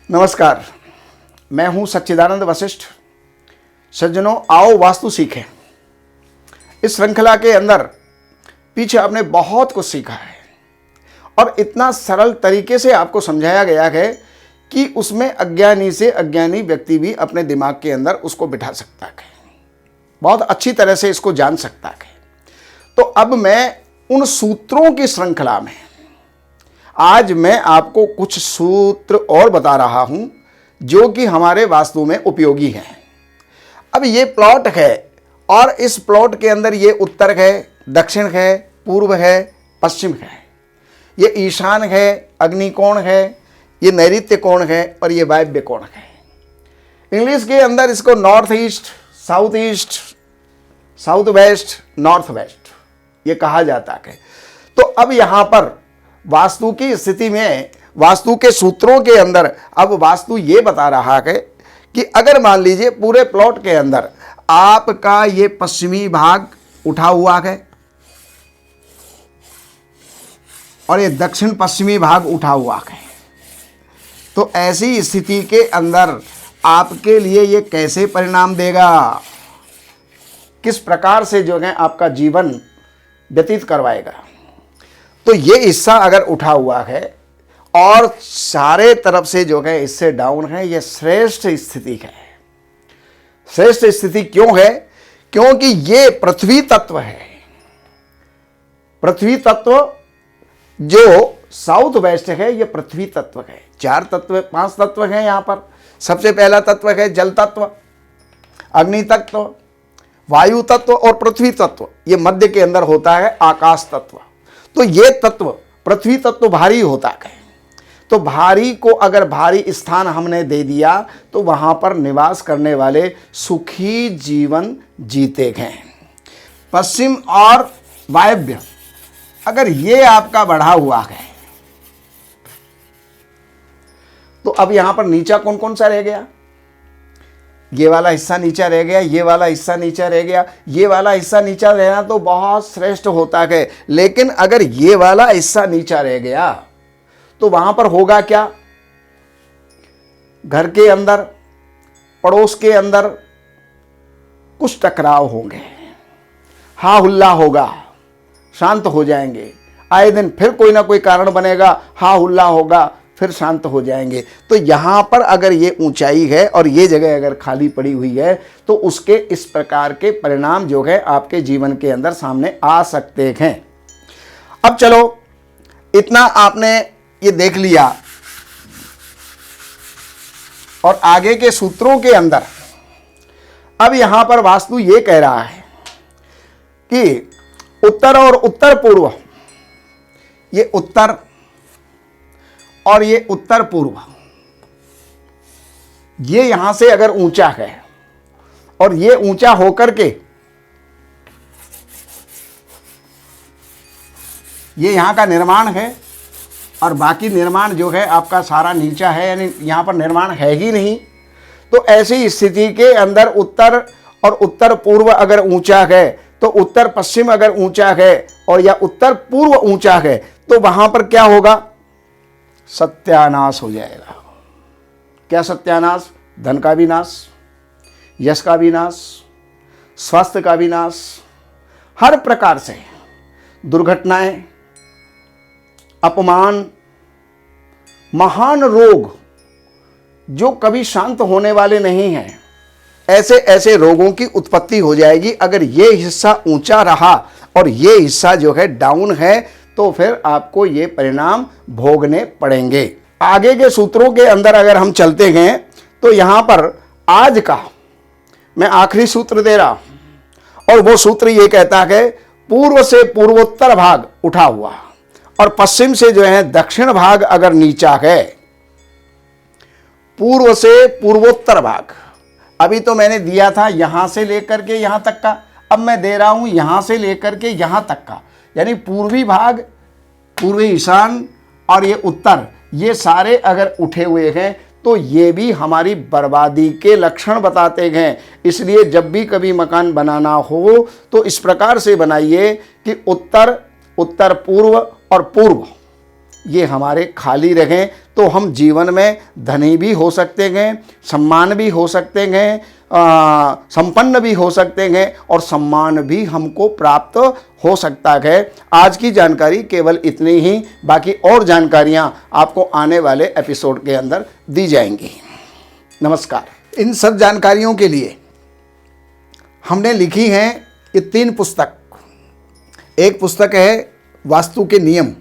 नमस्कार, मैं हूं सच्चिदानंद वशिष्ठ। सज्जनों, आओ वास्तु सीखें। इस श्रृंखला के अंदर पीछे आपने बहुत कुछ सीखा है और इतना सरल तरीके से आपको समझाया गया है कि उसमें अज्ञानी से अज्ञानी व्यक्ति भी अपने दिमाग के अंदर उसको बिठा सकता है, बहुत अच्छी तरह से इसको जान सकता है। तो अब मैं उन सूत्रों की श्रृंखला में आज मैं आपको कुछ सूत्र और बता रहा हूं जो कि हमारे वास्तु में उपयोगी हैं। अब ये प्लॉट है और इस प्लॉट के अंदर ये उत्तर है, दक्षिण है, पूर्व है, पश्चिम है, ये ईशान है, अग्निकोण है, ये नैऋत्य कोण है और ये वायव्य कोण है। इंग्लिश के अंदर इसको north east, south west, north west ये कहा जाता है। तो अब यहां पर वास्तु की स्थिति में, वास्तु के सूत्रों के अंदर अब वास्तु ये बता रहा है कि अगर मान लीजिए पूरे प्लॉट के अंदर आपका ये पश्चिमी भाग उठा हुआ है और ये दक्षिण पश्चिमी भाग उठा हुआ है, तो ऐसी स्थिति के अंदर आपके लिए ये कैसे परिणाम देगा, किस प्रकार से जो है आपका जीवन व्यतीत करवाएगा। तो ये हिस्सा अगर उठा हुआ है और सारे तरफ से जो है इससे डाउन है, ये श्रेष्ठ स्थिति है। श्रेष्ठ स्थिति क्यों है? क्योंकि ये पृथ्वी तत्व है। पृथ्वी तत्व जो साउथ वेस्ट है ये पृथ्वी तत्व है। 5 तत्व हैं यहां पर। सबसे पहला तत्व है जल तत्व, अग्नि तत्व, वायु तत्व और पृथ्वी तत्व। ये मध्य के अंदर होता है आकाश तत्व। तो ये तत्व, पृथ्वी तत्व भारी होता है। तो भारी को अगर भारी स्थान हमने दे दिया तो वहां पर निवास करने वाले सुखी जीवन जीते हैं। पश्चिम और वायव्य अगर ये आपका बढ़ा हुआ है तो अब यहां पर नीचा कौन कौन सा रह गया? ये वाला हिस्सा नीचा रह गया, ये वाला हिस्सा नीचा रह गया। ये वाला हिस्सा नीचा रहना तो बहुत श्रेष्ठ होता है, लेकिन अगर ये वाला हिस्सा नीचा रह गया तो वहां पर होगा क्या? घर के अंदर, पड़ोस के अंदर कुछ टकराव होंगे, हा हुल्ला होगा, शांत हो जाएंगे। आए दिन फिर कोई ना कोई कारण बनेगा, हा हुल्ला होगा, फिर शांत हो जाएंगे। तो यहां पर अगर ये ऊंचाई है और ये जगह अगर खाली पड़ी हुई है तो उसके इस प्रकार के परिणाम जो है आपके जीवन के अंदर सामने आ सकते हैं। अब चलो, इतना आपने ये देख लिया और आगे के सूत्रों के अंदर अब यहां पर वास्तु ये कह रहा है कि उत्तर और उत्तर पूर्व, ये उत्तर और ये उत्तर पूर्व, ये यहां से अगर ऊंचा है और ये ऊंचा होकर के ये यहां का निर्माण है और बाकी निर्माण जो है आपका सारा नीचा है, यानी यहां पर निर्माण है ही नहीं। तो ऐसी स्थिति के अंदर उत्तर और उत्तर पूर्व अगर ऊंचा है तो उत्तर पश्चिम अगर ऊंचा है और या उत्तर पूर्व ऊंचा है तो वहां पर क्या होगा? सत्यानाश हो जाएगा। क्या सत्यानाश? धन का भी नाश, यश का भी नाश, स्वास्थ्य का भी नाश, हर प्रकार से दुर्घटनाएं, अपमान, महान रोग जो कभी शांत होने वाले नहीं हैं, ऐसे ऐसे रोगों की उत्पत्ति हो जाएगी अगर ये हिस्सा ऊंचा रहा और ये हिस्सा जो है डाउन है, तो फिर आपको ये परिणाम भोगने पड़ेंगे। आगे के सूत्रों के अंदर अगर हम चलते हैं तो यहां पर आज का मैं आखिरी सूत्र दे रहा हूं और वो सूत्र ये कहता है पूर्व से पूर्वोत्तर भाग उठा हुआ और पश्चिम से जो है दक्षिण भाग अगर नीचा है, पूर्व से पूर्वोत्तर भाग, अभी तो मैंने दिया था यहां से लेकर के यहां तक का, अब मैं दे रहा हूं यहां से लेकर के यहां तक का, यानी पूर्वी भाग, पूर्वी ईशान और ये उत्तर, ये सारे अगर उठे हुए हैं तो ये भी हमारी बर्बादी के लक्षण बताते हैं। इसलिए जब भी कभी मकान बनाना हो तो इस प्रकार से बनाइए कि उत्तर, उत्तर पूर्व और पूर्व ये हमारे खाली रहें तो हम जीवन में धनी भी हो सकते हैं, सम्मान भी हो सकते हैं, संपन्न भी हो सकते हैं और सम्मान भी हमको प्राप्त हो सकता है। आज की जानकारी केवल इतनी ही, बाकी और जानकारियां आपको आने वाले एपिसोड के अंदर दी जाएंगी। नमस्कार। इन सब जानकारियों के लिए हमने लिखी हैं ये 3 पुस्तक। एक पुस्तक है वास्तु के नियम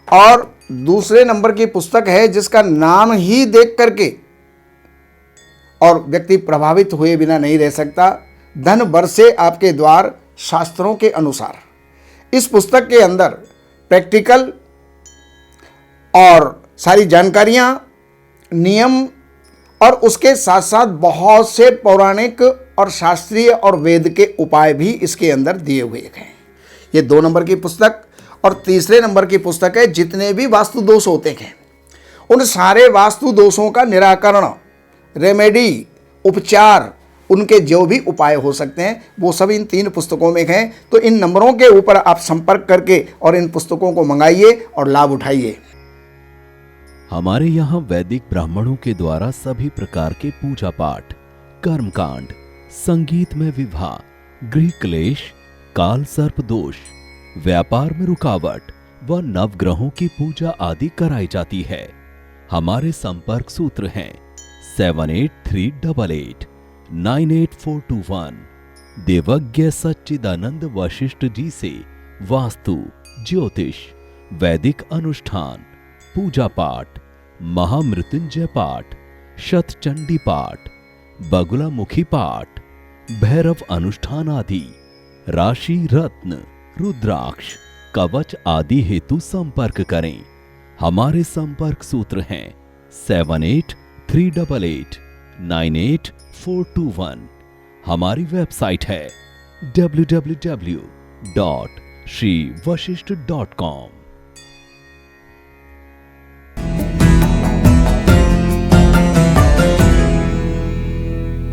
और दूसरे नंबर की पुस्तक है जिसका नाम ही देख करके और व्यक्ति प्रभावित हुए बिना नहीं रह सकता, धन बरसे आपके द्वार शास्त्रों के अनुसार। इस पुस्तक के अंदर प्रैक्टिकल और सारी जानकारियां, नियम और उसके साथ साथ बहुत से पौराणिक और शास्त्रीय और वेद के उपाय भी इसके अंदर दिए हुए हैं। ये 2 नंबर की पुस्तक और तीसरे नंबर की पुस्तक है जितने भी वास्तु दोष होते हैं उन सारे वास्तु दोषों का निराकरण, रेमेडी, उपचार, उनके जो भी उपाय हो सकते हैं वो सब इन 3 पुस्तकों में हैं। तो इन नंबरों के ऊपर आप संपर्क करके और इन पुस्तकों को मंगाइए और लाभ उठाइए। हमारे यहाँ वैदिक ब्राह्मणों के द्वारा सभी प्रकार के पूजा पाठ, कर्मकांड, संगीत में विवाह, गृह क्लेश, काल सर्प दोष, व्यापार में रुकावट व नवग्रहों की पूजा आदि कराई जाती है। हमारे संपर्क सूत्र हैं 7838898421। देवज्ञ सच्चिदानंद वशिष्ठ जी से वास्तु, ज्योतिष, वैदिक अनुष्ठान, पूजा पाठ, महामृत्युंजय पाठ, शतचंडी पाठ, बगुलामुखी पाठ, भैरव अनुष्ठान आदि, राशि रत्न, रुद्राक्ष, कवच आदि हेतु संपर्क करें। हमारे संपर्क सूत्र हैं 7838898421। हमारी वेबसाइट है www.shrivashishth.com।